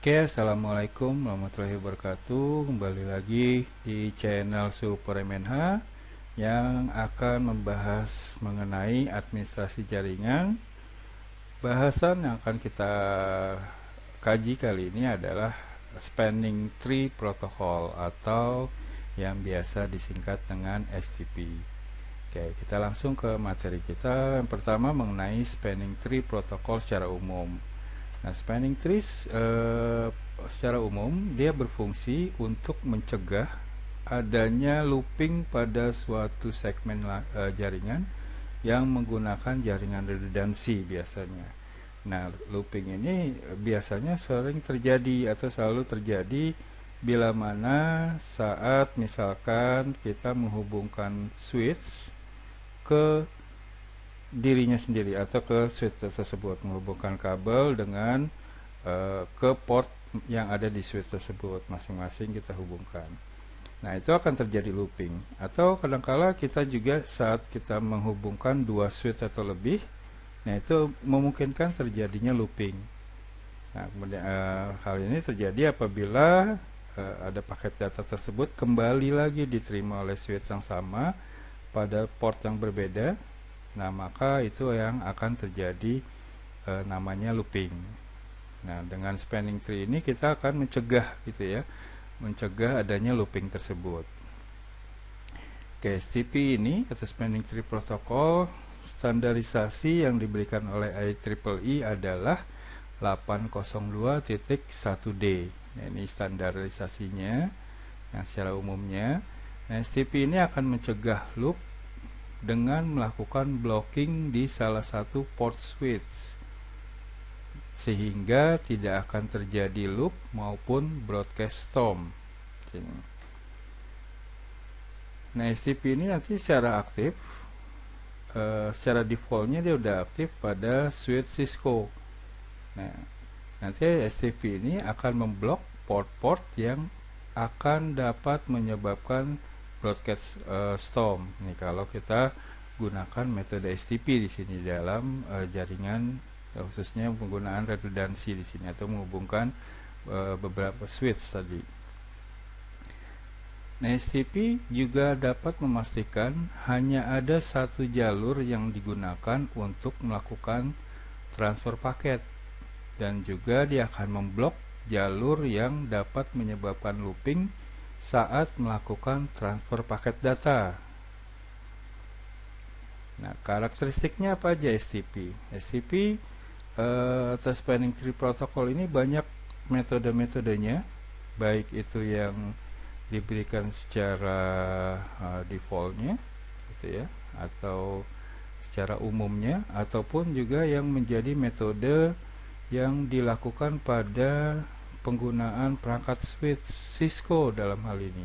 Oke, assalamualaikum warahmatullahi wabarakatuh. Kembali lagi di channel Super MNH yang akan membahas mengenai administrasi jaringan. Bahasan yang akan kita kaji kali ini adalah Spanning Tree Protocol atau yang biasa disingkat dengan STP. Oke, kita langsung ke materi kita. Yang pertama mengenai Spanning Tree Protocol secara umum. Nah, spanning trees secara umum dia berfungsi untuk mencegah adanya looping pada suatu segmen jaringan yang menggunakan jaringan redundansi biasanya. Nah, looping ini biasanya sering terjadi atau selalu terjadi bila mana saat misalkan kita menghubungkan switch ke dirinya sendiri atau ke switch tersebut, menghubungkan kabel dengan ke port yang ada di switch tersebut, masing-masing kita hubungkan. Nah, itu akan terjadi looping. Atau kadangkala kita juga saat kita menghubungkan dua switch atau lebih, nah itu memungkinkan terjadinya looping. Nah, kemudian hal ini terjadi apabila ada paket data tersebut kembali lagi diterima oleh switch yang sama pada port yang berbeda. Nah, maka itu yang akan terjadi namanya looping. Nah, dengan spanning tree ini kita akan mencegah gitu ya, mencegah adanya looping tersebut. Oke, STP ini atau Spanning Tree Protocol, standarisasi yang diberikan oleh IEEE adalah 802.1d. Nah, ini standarisasinya yang secara umumnya. Nah, STP ini akan mencegah loop dengan melakukan blocking di salah satu port switch sehingga tidak akan terjadi loop maupun broadcast storm. Nah, STP ini nanti secara aktif, secara defaultnya dia udah aktif pada switch Cisco. Nah, nanti STP ini akan memblok port-port yang akan dapat menyebabkan broadcast storm. Nih kalau kita gunakan metode STP di sini dalam jaringan, khususnya penggunaan redundansi di sini atau menghubungkan beberapa switch tadi. Nah, STP juga dapat memastikan hanya ada satu jalur yang digunakan untuk melakukan transfer paket, dan juga dia akan memblok jalur yang dapat menyebabkan looping saat melakukan transfer paket data. Nah, karakteristiknya apa aja STP? STP atau Spanning Tree Protocol ini banyak metode-metodenya, baik itu yang diberikan secara defaultnya gitu ya, atau secara umumnya, ataupun juga yang menjadi metode yang dilakukan pada penggunaan perangkat switch Cisco dalam hal ini.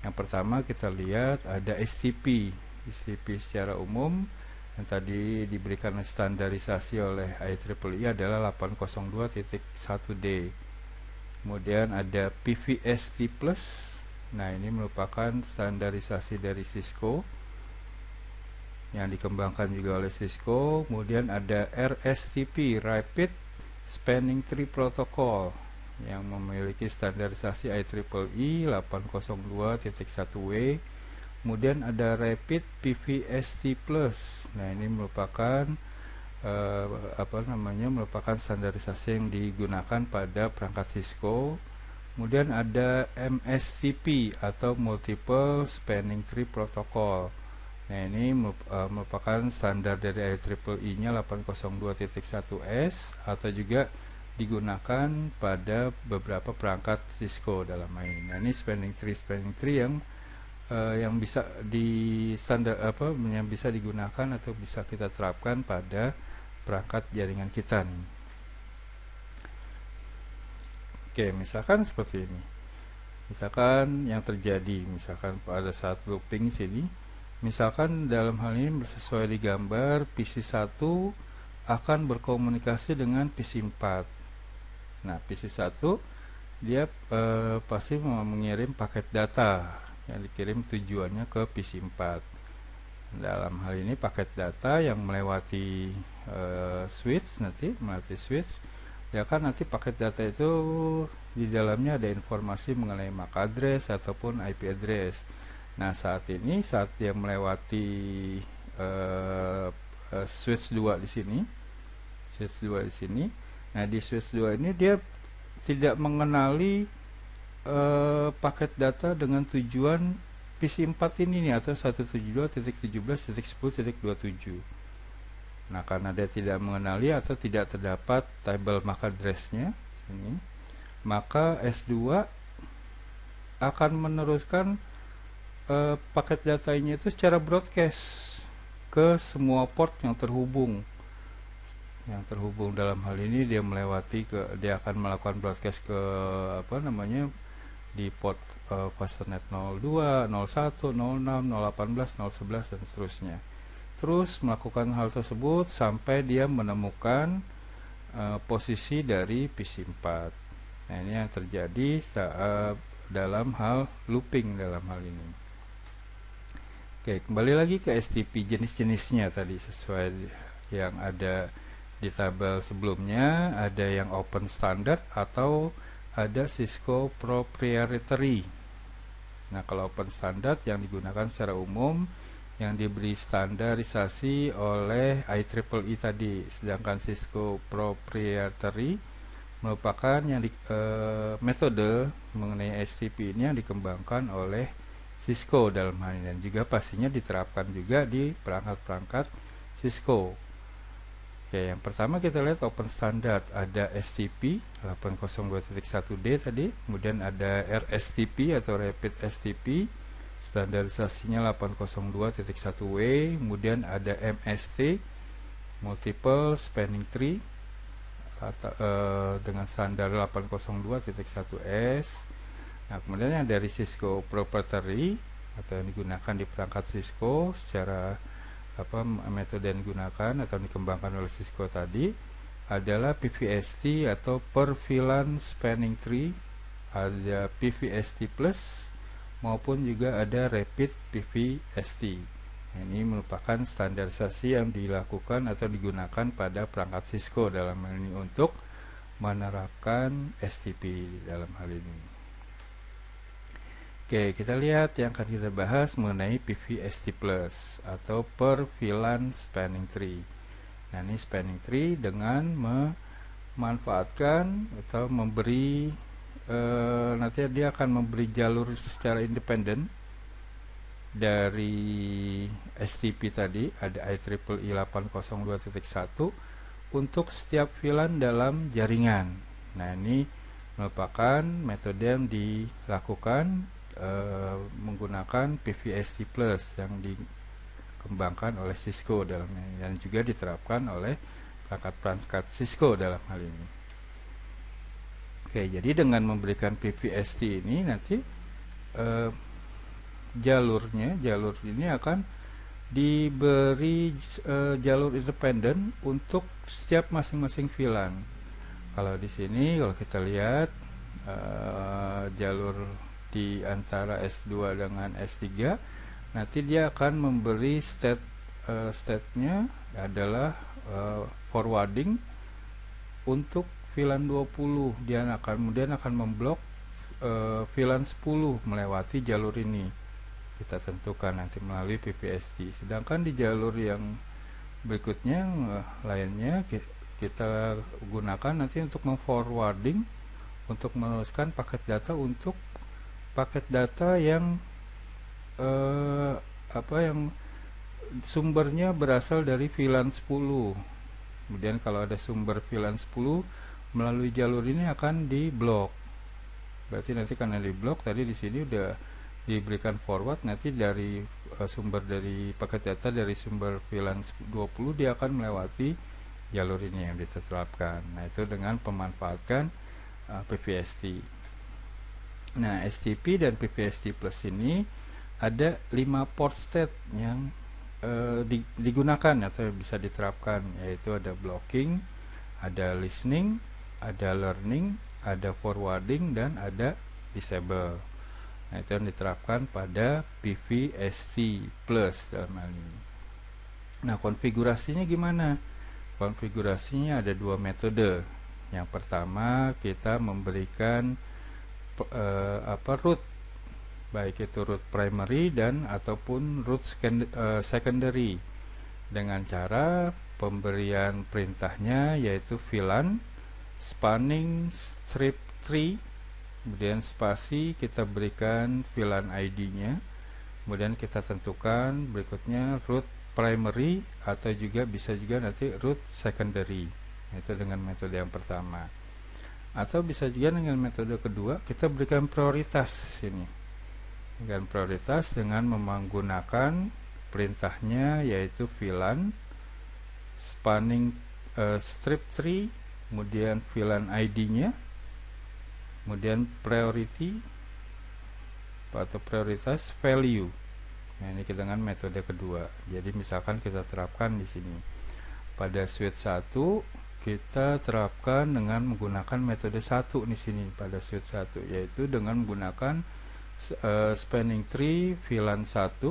Yang pertama kita lihat ada STP. STP secara umum yang tadi diberikan standarisasi oleh IEEE adalah 802.1d. Kemudian ada PVST Plus. Nah, ini merupakan standarisasi dari Cisco yang dikembangkan juga oleh Cisco. Kemudian ada RSTP, Rapid Spanning Tree Protocol, yang memiliki standarisasi IEEE 802.1w. Kemudian ada Rapid PVST Plus. Nah, ini merupakan merupakan standarisasi yang digunakan pada perangkat Cisco. Kemudian ada MSTP atau Multiple Spanning Tree Protocol. Nah, ini merupakan standar dari IEEE-nya 802.1s atau juga digunakan pada beberapa perangkat Cisco dalam hal ini. Nah, ini spanning tree yang bisa yang bisa digunakan atau bisa kita terapkan pada perangkat jaringan kita nih. Oke, misalkan seperti ini. Misalkan yang terjadi, misalkan pada saat looping sini, misalkan dalam hal ini sesuai di gambar, PC1 akan berkomunikasi dengan PC4. Nah, PC1 dia pasti mengirim paket data yang dikirim tujuannya ke PC4. Dalam hal ini paket data yang melewati switch, nanti melewati switch ya kan nanti paket data itu di dalamnya ada informasi mengenai MAC address ataupun IP address. Nah, saat dia melewati switch 2 di sini, nah di switch 2 ini dia tidak mengenali paket data dengan tujuan PC4 ini nih, atau 172.17.10.27. Nah, karena dia tidak mengenali atau tidak terdapat tabel MAC address-nya ini, maka S2 akan meneruskan paket datanya itu secara broadcast ke semua port yang terhubung. Dalam hal ini dia akan melakukan broadcast ke di port Fasternet 02, 01, 06, 018, 011 dan seterusnya. Terus melakukan hal tersebut sampai dia menemukan posisi dari PC4. Nah, ini yang terjadi dalam hal looping dalam hal ini. Oke, kembali lagi ke STP, jenis-jenisnya tadi sesuai yang ada di tabel sebelumnya. Ada yang open standard atau ada Cisco proprietary. Nah, kalau open standard yang digunakan secara umum, yang diberi standarisasi oleh IEEE tadi, sedangkan Cisco proprietary merupakan metode mengenai STP ini yang dikembangkan oleh Cisco dalam hal ini, dan juga pastinya diterapkan juga di perangkat-perangkat Cisco. Oke, yang pertama kita lihat open standard, ada STP 802.1D tadi, kemudian ada RSTP atau Rapid STP, standarisasinya 802.1W, kemudian ada MST Multiple Spanning Tree dengan standar 802.1S. Nah, kemudian yang dari Cisco proprietary atau yang digunakan di perangkat Cisco secara metode yang digunakan atau dikembangkan oleh Cisco tadi adalah PVST atau per VLAN Spanning Tree, ada PVST Plus maupun juga ada Rapid PVST. Nah, ini merupakan standarisasi yang dilakukan atau digunakan pada perangkat Cisco dalam hal ini untuk menerapkan STP dalam hal ini. Oke, kita lihat yang akan kita bahas mengenai PVST Plus atau per VLAN Spanning Tree. Nah, ini Spanning Tree dengan memanfaatkan atau memberi nanti dia akan memberi jalur secara independen dari STP tadi, ada IEEE 802.1 untuk setiap VLAN dalam jaringan. Nah, ini merupakan metode yang dilakukan menggunakan PVST Plus yang dikembangkan oleh Cisco dalam ini, dan juga diterapkan oleh perangkat-perangkat Cisco dalam hal ini. Oke, jadi dengan memberikan PVST ini nanti jalur ini akan diberi jalur independen untuk setiap masing-masing VLAN. Kalau di sini kalau kita lihat jalur di antara S2 dengan S3, nanti dia akan memberi state-nya adalah forwarding untuk VLAN 20. Dia kemudian akan memblok VLAN 10 melewati jalur ini. Kita tentukan nanti melalui PVST. Sedangkan di jalur yang berikutnya lainnya kita gunakan nanti untuk memforwarding, untuk meneruskan paket data untuk paket data yang yang sumbernya berasal dari VLAN 10. Kemudian kalau ada sumber VLAN 10 melalui jalur ini akan diblok. Berarti nanti karena diblok tadi di sini udah diberikan forward, nanti dari sumber dari paket data dari sumber VLAN 20 dia akan melewati jalur ini yang diterapkan. Nah, itu dengan pemanfaatkan PVST. Nah, STP dan PVST Plus ini ada 5 port state yang digunakan atau bisa diterapkan, yaitu ada blocking, ada listening, ada learning, ada forwarding, dan ada disable. Nah, itu yang diterapkan pada PVST Plus dalam hal ini. Nah, konfigurasinya gimana? Konfigurasinya ada 2 metode. Yang pertama kita memberikan root, baik itu root primary dan ataupun root secondary, dengan cara pemberian perintahnya yaitu VLAN spanning strip tree, kemudian spasi kita berikan VLAN ID-nya, kemudian kita tentukan berikutnya root primary atau juga bisa juga nanti root secondary, itu dengan metode yang pertama. Atau bisa juga dengan metode kedua, kita berikan prioritas sini. Dengan prioritas dengan menggunakan perintahnya yaitu VLAN spanning strip tree, kemudian VLAN ID-nya, kemudian priority atau prioritas value. Nah, ini kita dengan metode kedua. Jadi misalkan kita terapkan di sini pada switch 1, kita terapkan dengan menggunakan metode 1 di sini pada switch 1, yaitu dengan menggunakan spanning tree VLAN 1,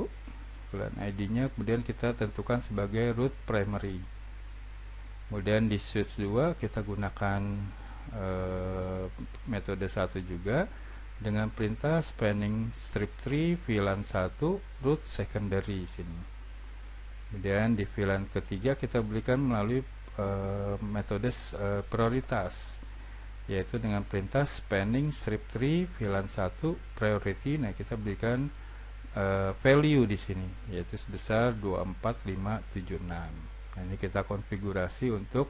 VLAN ID-nya kemudian kita tentukan sebagai root primary. Kemudian di switch 2 kita gunakan metode 1 juga dengan perintah spanning strip tree VLAN 1 root secondary sini. Kemudian di VLAN ketiga kita berikan melalui metode prioritas, yaitu dengan perintah spanning strip tree VLAN 1 priority. Nah, kita berikan value di sini yaitu sebesar 24576. Nah, ini kita konfigurasi untuk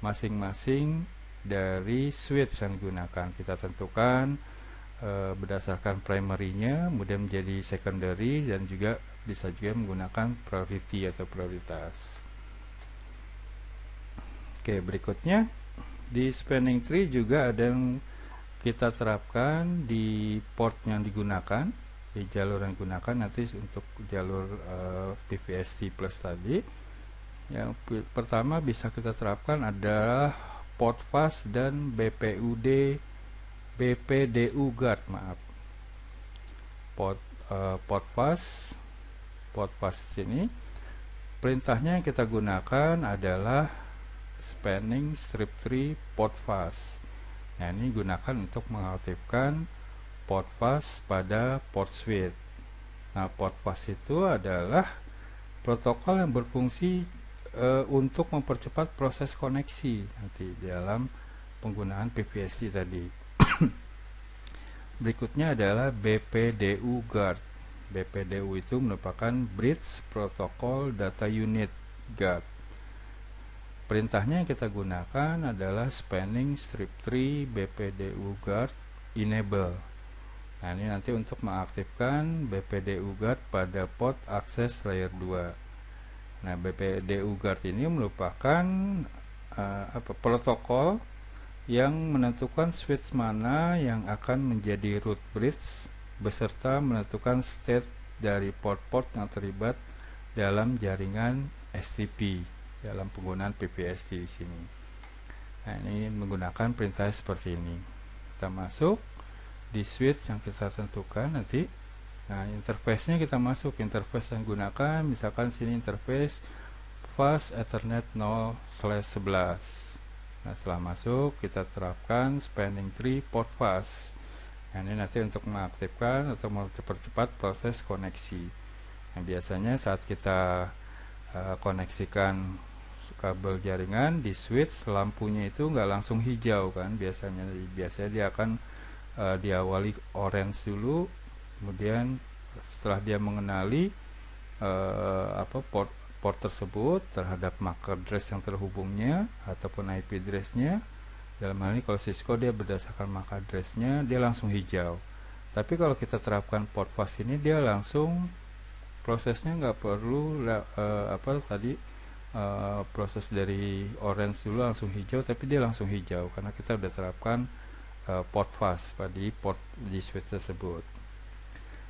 masing-masing dari switch yang digunakan. Kita tentukan berdasarkan primary-nya, kemudian menjadi secondary, dan juga bisa juga menggunakan priority atau prioritas. Oke, berikutnya di spanning tree juga ada yang kita terapkan di port yang digunakan, di jalur yang digunakan nanti untuk jalur PVST plus tadi. Yang pertama bisa kita terapkan adalah port fast dan BPDU guard, port fast sini perintahnya yang kita gunakan adalah spanning strip tree port fast. Nah, ini gunakan untuk mengaktifkan port fast pada port switch. Nah, port fast itu adalah protokol yang berfungsi untuk mempercepat proses koneksi nanti dalam penggunaan PVST tadi. Berikutnya adalah BPDU guard. BPDU itu merupakan Bridge Protocol Data Unit Guard. Perintahnya yang kita gunakan adalah spanning strip tree BPDU guard enable. Nah, ini nanti untuk mengaktifkan BPDU guard pada port akses layer 2. Nah, BPDU guard ini merupakan protokol yang menentukan switch mana yang akan menjadi root bridge beserta menentukan state dari port-port yang terlibat dalam jaringan STP dalam penggunaan PVST di sini. Nah, ini menggunakan perintah seperti ini. Kita masuk di switch yang kita tentukan nanti. Nah, interface-nya kita masuk interface yang gunakan, misalkan sini interface fast Ethernet 0/11. Nah, setelah masuk kita terapkan spanning tree port fast. Nah, ini nanti untuk mengaktifkan atau mempercepat proses koneksi. Nah, biasanya saat kita koneksikan kabel jaringan di switch, lampunya itu nggak langsung hijau kan, biasanya dia akan diawali orange dulu, kemudian setelah dia mengenali port tersebut terhadap MAC address yang terhubungnya ataupun IP address-nya. Dalam hal ini kalau Cisco dia berdasarkan MAC address-nya dia langsung hijau. Tapi kalau kita terapkan port fast ini dia langsung prosesnya nggak perlu proses dari orange dulu langsung hijau, tapi dia langsung hijau karena kita sudah terapkan port fast pada port di switch tersebut.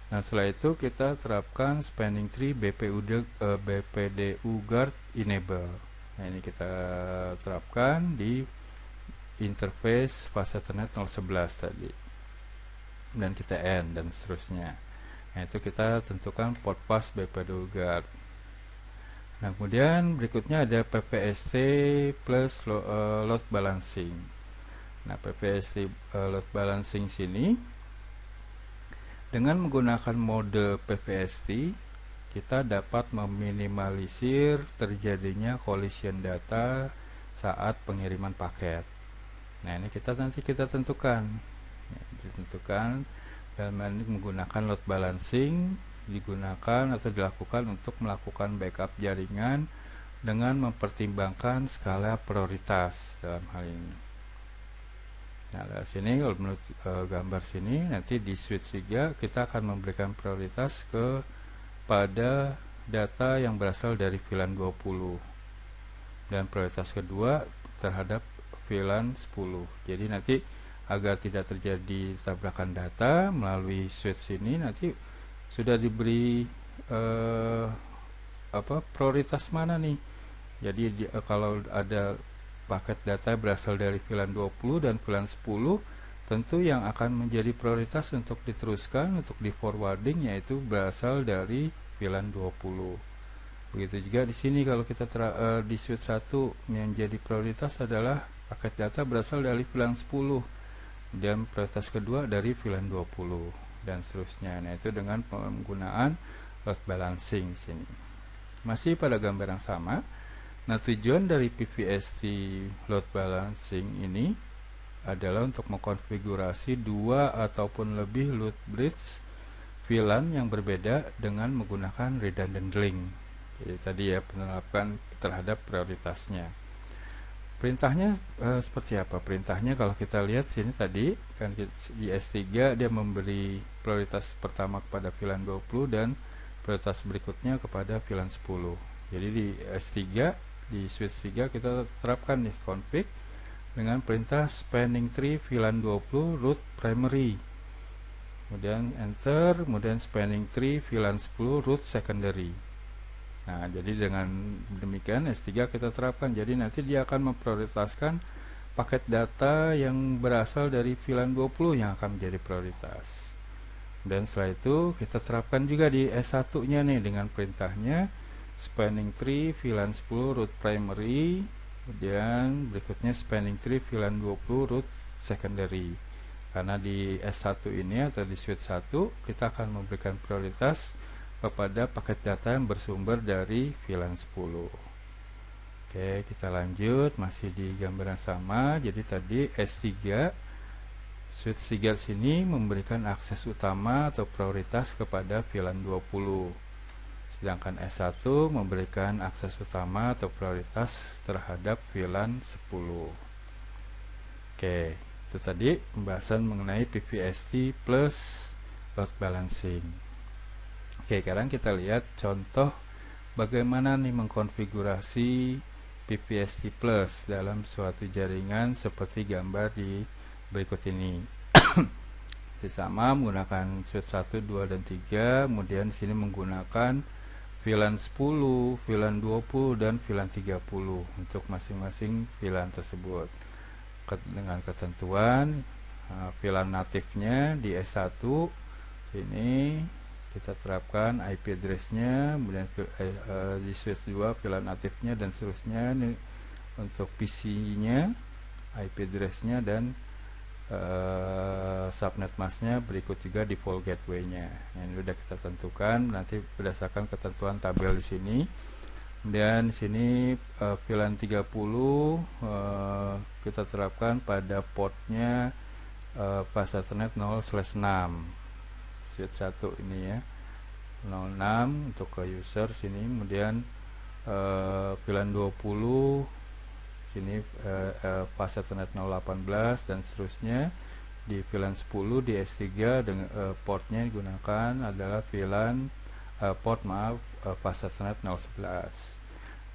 Nah, setelah itu kita terapkan spanning tree BPDU guard enable. Nah, ini kita terapkan di interface fast Ethernet 0/11 tadi, dan kita end dan seterusnya. Nah, itu kita tentukan port fast BPDU guard. Nah, kemudian berikutnya ada PVST plus load balancing. Nah, PVST load balancing sini dengan menggunakan mode PVST kita dapat meminimalisir terjadinya collision data saat pengiriman paket. Nah, ini nanti kita tentukan. Ya, ditentukan dalam ini menggunakan load balancing digunakan atau dilakukan untuk melakukan backup jaringan dengan mempertimbangkan skala prioritas dalam hal ini. Nah, dari sini kalau menurut gambar sini nanti di switch 3 kita akan memberikan prioritas pada data yang berasal dari VLAN 20 dan prioritas kedua terhadap VLAN 10. Jadi nanti agar tidak terjadi tabrakan data melalui switch ini nanti sudah diberi prioritas mana nih. Jadi kalau ada paket data berasal dari VLAN 20 dan VLAN 10, tentu yang akan menjadi prioritas untuk diteruskan untuk di forwarding yaitu berasal dari VLAN 20. Begitu juga di sini kalau kita di switch 1 yang jadi prioritas adalah paket data berasal dari VLAN 10 dan prioritas kedua dari VLAN 20 dan seterusnya. Nah, itu dengan penggunaan load balancing sini. Masih pada gambar yang sama. Nah, tujuan dari PVST load balancing ini adalah untuk mengkonfigurasi 2 ataupun lebih load bridge VLAN yang berbeda dengan menggunakan redundant link. Jadi tadi ya, penerapan terhadap prioritasnya. Perintahnya seperti apa? Perintahnya kalau kita lihat sini tadi kan di S3 dia memberi prioritas pertama kepada VLAN 20 dan prioritas berikutnya kepada VLAN 10. Jadi di S3 di switch 3 kita terapkan nih config dengan perintah spanning tree VLAN 20 root primary, kemudian enter, kemudian spanning tree VLAN 10 root secondary. Nah, jadi dengan demikian S3 kita terapkan, jadi nanti dia akan memprioritaskan paket data yang berasal dari VLAN 20 yang akan menjadi prioritas. Dan setelah itu kita terapkan juga di S1 nya nih dengan perintahnya spanning tree VLAN 10 root primary, kemudian berikutnya spanning tree VLAN 20 root secondary. Karena di S1 ini atau di switch 1 kita akan memberikan prioritas kepada paket data yang bersumber dari VLAN 10. Oke, kita lanjut masih di gambar yang sama. Jadi tadi S3 switch 3 sini memberikan akses utama atau prioritas kepada VLAN 20. Sedangkan S1 memberikan akses utama atau prioritas terhadap VLAN 10. Oke, itu tadi pembahasan mengenai PVST plus load balancing. Oke, sekarang kita lihat contoh bagaimana nih mengkonfigurasi PVST plus dalam suatu jaringan seperti gambar di berikut ini. Sama menggunakan switch 1, 2 dan 3, kemudian di sini menggunakan VLAN 10, VLAN 20 dan VLAN 30 untuk masing-masing VLAN tersebut. Dengan ketentuan VLAN natifnya di S1 ini kita terapkan IP address-nya, kemudian di switch 2 VLAN natifnya dan seterusnya. Ini untuk PC-nya IP address-nya dan subnet masknya berikut juga default gateway-nya. Ini sudah kita tentukan nanti berdasarkan ketentuan tabel di sini. Dan di sini VLAN 30 kita terapkan pada portnya fast Ethernet 0/6 switch 1 ini ya, 06 untuk ke user sini. Kemudian VLAN 20 sini fast Ethernet 018 dan seterusnya. Di VLAN 10 di S3 dengan portnya digunakan adalah VLAN fast Ethernet 011.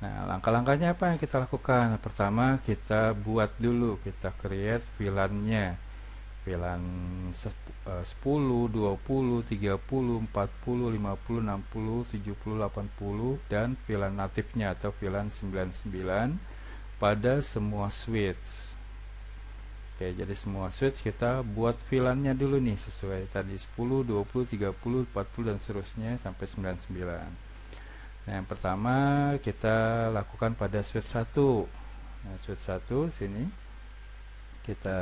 Nah, langkah-langkahnya apa yang kita lakukan? Pertama, kita buat dulu, kita create VLAN-nya. VLAN 10, 20, 30, 40, 50, 60, 70, 80 dan VLAN natifnya atau VLAN 99 pada semua switch. Oke, jadi semua switch kita buat VLAN-nya dulu nih sesuai tadi 10, 20, 30, 40 dan seterusnya sampai 99. Nah, yang pertama kita lakukan pada switch 1. Nah, switch 1 sini kita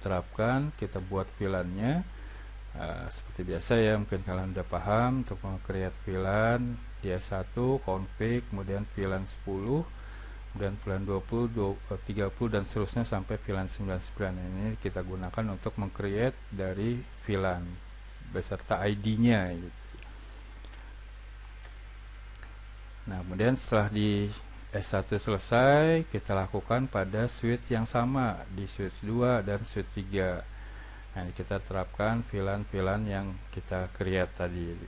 terapkan, kita buat VLAN-nya. Seperti biasa ya, mungkin kalian udah paham untuk meng-create VLAN di S1 config, kemudian VLAN 10, dan VLAN 20, 30 dan seterusnya sampai VLAN 99. Ini kita gunakan untuk meng-create dari VLAN beserta ID-nya gitu. Nah, kemudian setelah di S1 selesai, kita lakukan pada switch yang sama di switch 2 dan switch 3. Nah, kita terapkan VLAN-VLAN yang kita create tadi.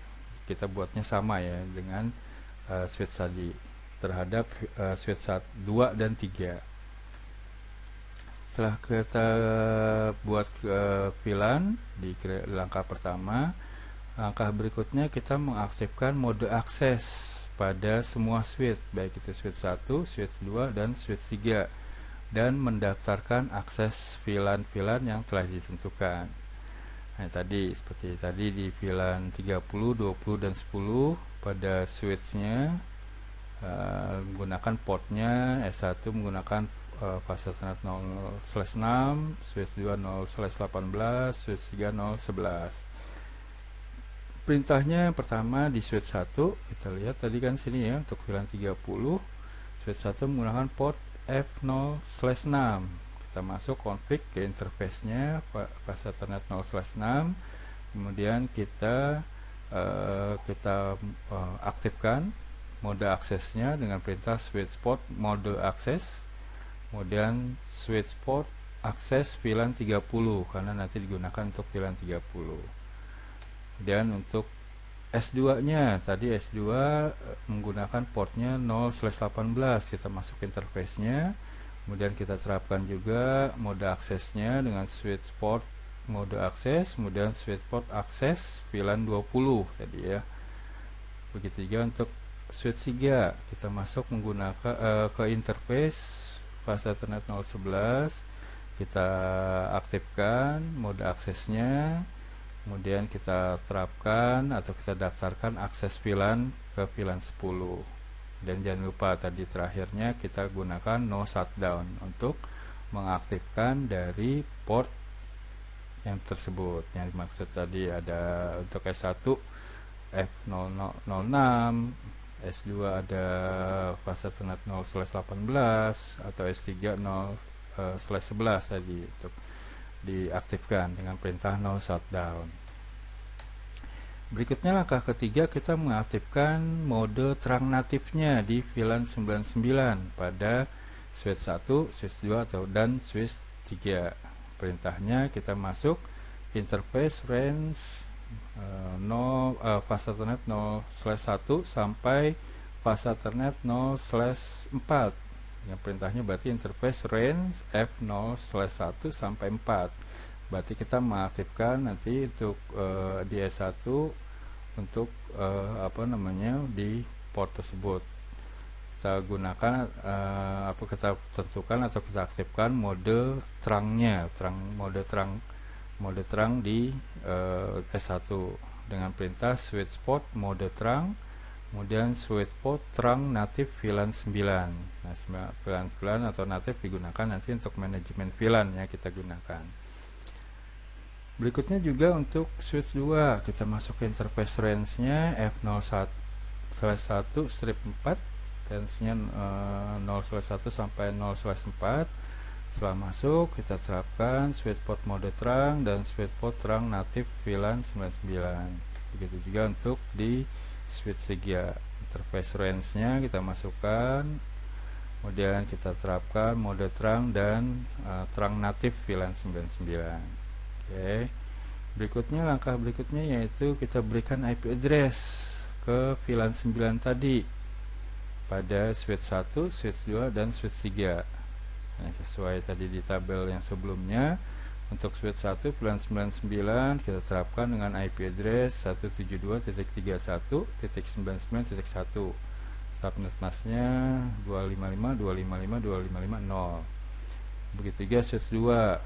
Kita buatnya sama ya dengan switch tadi terhadap switch 2 dan 3. Setelah kita buat VLAN di langkah pertama, langkah berikutnya kita mengaktifkan mode akses pada semua switch, baik itu switch 1, switch 2, dan switch 3, dan mendaftarkan akses VLAN-VLAN yang telah ditentukan. Nah, tadi seperti tadi di VLAN 30, 20, dan 10 pada switchnya menggunakan portnya S1 menggunakan fase Ethernet 0/6, switch 2 0/18, switch 3 0/11. Perintahnya pertama di switch 1, kita lihat tadi kan sini ya, untuk VLAN 30 switch 1 menggunakan port F0/6. Kita masuk config ke interface-nya fase Ethernet 0/6, kemudian kita aktifkan mode aksesnya dengan perintah switch port mode akses, kemudian switch port akses VLAN 30 karena nanti digunakan untuk VLAN 30. Dan untuk S2 nya tadi S2 menggunakan portnya 0/18, kita masuk interface nya, kemudian kita terapkan juga mode aksesnya dengan switch port mode akses, kemudian switch port akses VLAN 20 tadi ya. Begitu juga untuk switch 3, kita masuk menggunakan ke interface fase Ethernet 0/11, kita aktifkan mode aksesnya, kemudian kita terapkan atau kita daftarkan akses VLAN ke VLAN 10. Dan jangan lupa tadi terakhirnya kita gunakan no shutdown untuk mengaktifkan dari port yang tersebut. Yang dimaksud tadi ada untuk S1 F006, S2 ada fase Ethernet 0/18 atau S3 0/11 tadi untuk diaktifkan dengan perintah no shutdown. Berikutnya langkah ketiga, kita mengaktifkan mode terang natifnya di VLAN 99 pada switch 1, switch 2 dan switch 3. Perintahnya kita masuk interface range fase Ethernet 0/1 sampai fase Ethernet 0/4. Yang perintahnya berarti interface range F0/1 sampai 4. Berarti kita mengaktifkan nanti untuk di S1 untuk di port tersebut. Kita gunakan kita tentukan atau kita aktifkan mode terangnya, mode terang di S1 dengan perintah switch port mode terang, kemudian switch port terang natif VLAN 9. Nah, VLAN atau natif digunakan nanti untuk manajemen VLAN ya kita gunakan. Berikutnya juga untuk switch 2, kita masuk ke interface range-nya F0/1/4, range-nya 0/1 sampai 0/4. Setelah masuk, kita terapkan switch port mode terang dan switch port terang natif VLAN 99. Begitu juga untuk di switch 3, interface range-nya kita masukkan, kemudian kita terapkan mode terang dan terang natif VLAN 99. Oke. Berikutnya, langkah berikutnya yaitu kita berikan IP address ke VLAN 9 tadi pada switch 1, switch 2 dan switch 3. Nah, sesuai tadi di tabel yang sebelumnya, untuk switch 1 VLAN 99 kita terapkan dengan IP address 172.31.99.1. Subnet masknya 255.255.255.0. Begitu juga switch 2,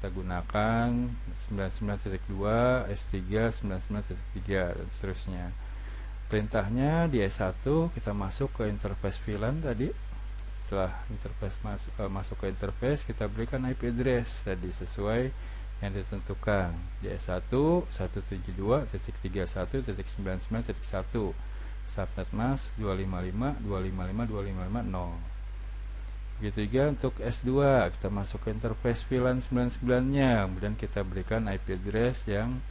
kita gunakan 99.2, S3 99.3 dan seterusnya. Perintahnya di S1 kita masuk ke interface VLAN tadi, setelah interface masuk ke interface, kita berikan IP address tadi sesuai yang ditentukan di S1 172.31.99.1 subnet mask 255.255.255.0. Begitu juga untuk S2, kita masuk ke interface VLAN 99-nya, kemudian kita berikan IP address yang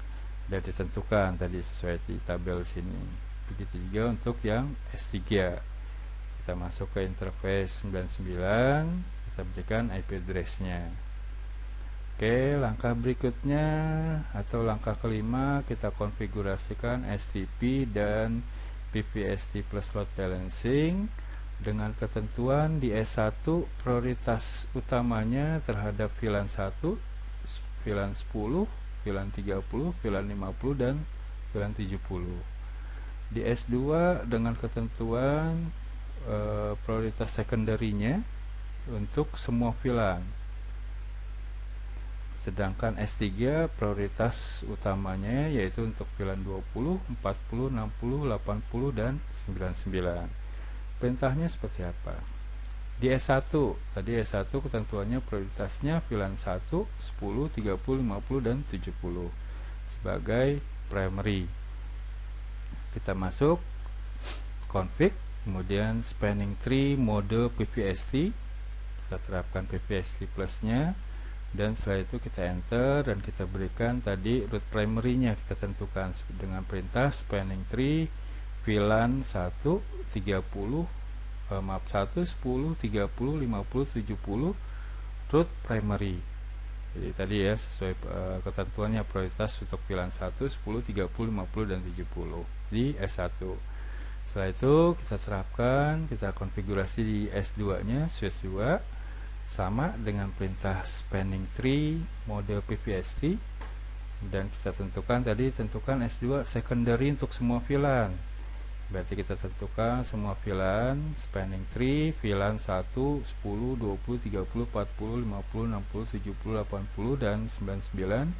sudah ditentukan tadi sesuai di tabel sini. Begitu juga untuk yang S3, kita masuk ke interface 99, kita berikan IP address-nya. Oke, langkah berikutnya atau langkah kelima, kita konfigurasikan STP dan PVST plus load balancing dengan ketentuan di S1 prioritas utamanya terhadap VLAN 1, VLAN 10, VLAN 30, VLAN 50 dan VLAN 70. Di S2 dengan ketentuan prioritas secondary-nya untuk semua VLAN. Sedangkan S3 prioritas utamanya yaitu untuk VLAN 20, 40, 60, 80 dan 99. Perintahnya seperti apa? Di S1, tadi S1 ketentuannya prioritasnya VLAN 1, 10, 30, 50 dan 70 sebagai primary. Kita masuk config, kemudian spanning tree mode PVST, kita terapkan PVST plusnya, dan setelah itu kita enter dan kita berikan tadi root primary-nya, kita tentukan dengan perintah spanning tree VLAN 1, 30, 1, 10, 30, 50, 70 root primary. Jadi tadi ya sesuai ketentuannya prioritas untuk VLAN 1, 10, 30, 50 dan 70 di S1. Setelah itu kita terapkan, kita konfigurasi di S2 nya switch 2 sama dengan perintah spanning tree mode PVST, dan kita tentukan tadi S2 secondary untuk semua VLAN. Berarti kita tentukan semua VLAN spanning tree VLAN 1, 10, 20, 30, 40, 50, 60, 70, 80 dan 99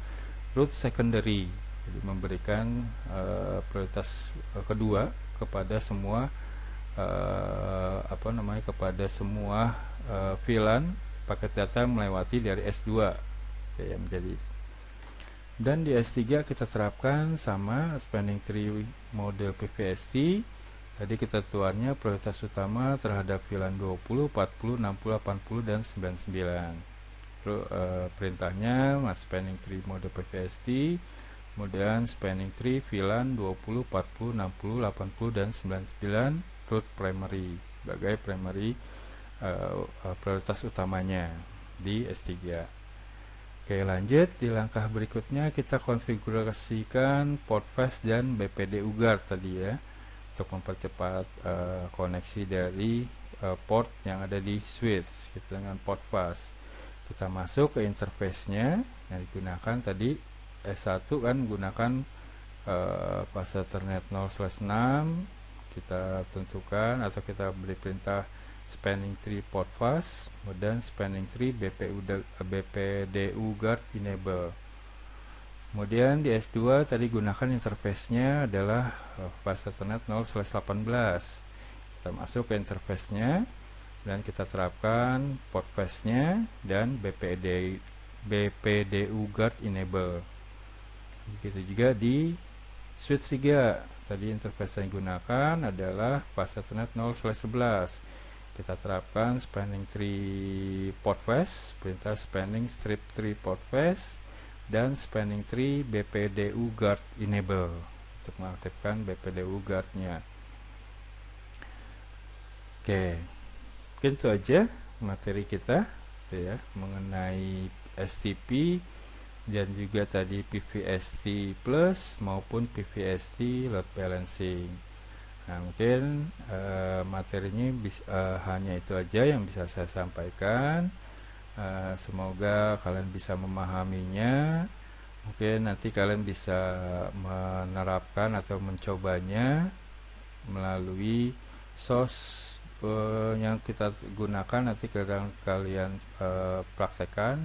root secondary. Jadi memberikan prioritas kedua kepada semua kepada semua VLAN paket data melewati dari S2 ya, menjadi. Dan di S3 kita terapkan sama spanning tree mode PVST. Tadi ketentuannya prioritas utama terhadap VLAN 20, 40, 60, 80 dan 99. Lalu perintahnya spanning tree mode PVST, kemudian spanning tree VLAN 20, 40, 60, 80 dan 99 root primary sebagai primary prioritas utamanya di S3. Oke, lanjut di langkah berikutnya kita konfigurasikan port fast dan BPD UGART tadi ya, untuk mempercepat koneksi dari port yang ada di switch gitu, dengan port fast. Kita masuk ke interface-nya yang digunakan tadi S1 kan gunakan fast Ethernet 0/6. Kita tentukan atau kita beri perintah spanning tree port fast, kemudian spanning tree BPD UGART enable. Kemudian di S2 tadi gunakan interface-nya adalah fast Ethernet 0/18. Kita masuk ke interface-nya dan kita terapkan port fast-nya dan BPD UGART enable. Begitu juga di switch 3. Tadi interface yang digunakan adalah fast Ethernet 0/11. Kita terapkan spanning tree port fast, perintah spanning strip tree port fast dan spanning tree BPD UGART enable untuk mengaktifkan BPD UGART-nya. Oke, mungkin itu aja materi kita ya, mengenai STP dan juga tadi PVST plus maupun PVST load balancing. Nah, mungkin materinya hanya itu aja yang bisa saya sampaikan. Semoga kalian bisa memahaminya. Mungkin nanti kalian bisa menerapkan atau mencobanya melalui source yang kita gunakan. Nanti kalian praktekkan,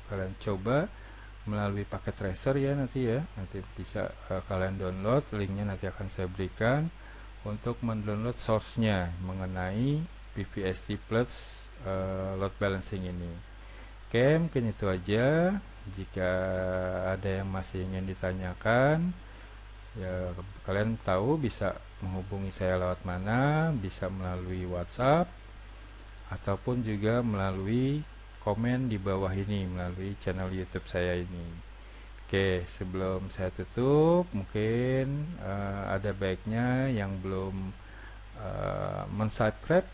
kalian coba melalui paket tracer ya nanti ya. Nanti bisa kalian download, linknya nanti akan saya berikan untuk mendownload source-nya mengenai PVST plus load balancing ini. Oke, mungkin itu aja. Jika ada yang masih ingin ditanyakan, ya kalian tahu bisa menghubungi saya lewat mana, bisa melalui WhatsApp ataupun juga melalui komen di bawah ini melalui channel YouTube saya ini. Oke, sebelum saya tutup, mungkin ada baiknya yang belum mensubscribe,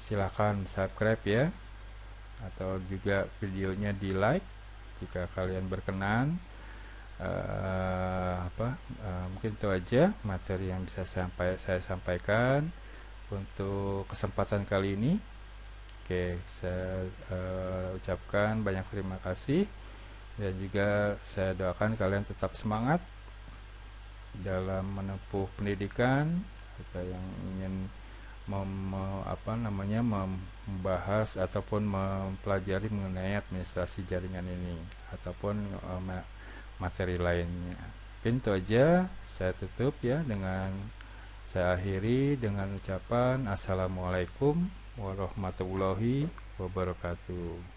silahkan subscribe ya, atau juga videonya di like jika kalian berkenan. Mungkin itu aja materi yang bisa saya sampaikan untuk kesempatan kali ini. Oke, saya ucapkan banyak terima kasih, dan juga saya doakan kalian tetap semangat dalam menempuh pendidikan, atau yang ingin membahas ataupun mempelajari mengenai administrasi jaringan ini ataupun materi lainnya. Mungkin itu aja, saya tutup ya, saya akhiri dengan ucapan assalamualaikum warahmatullahi wabarakatuh.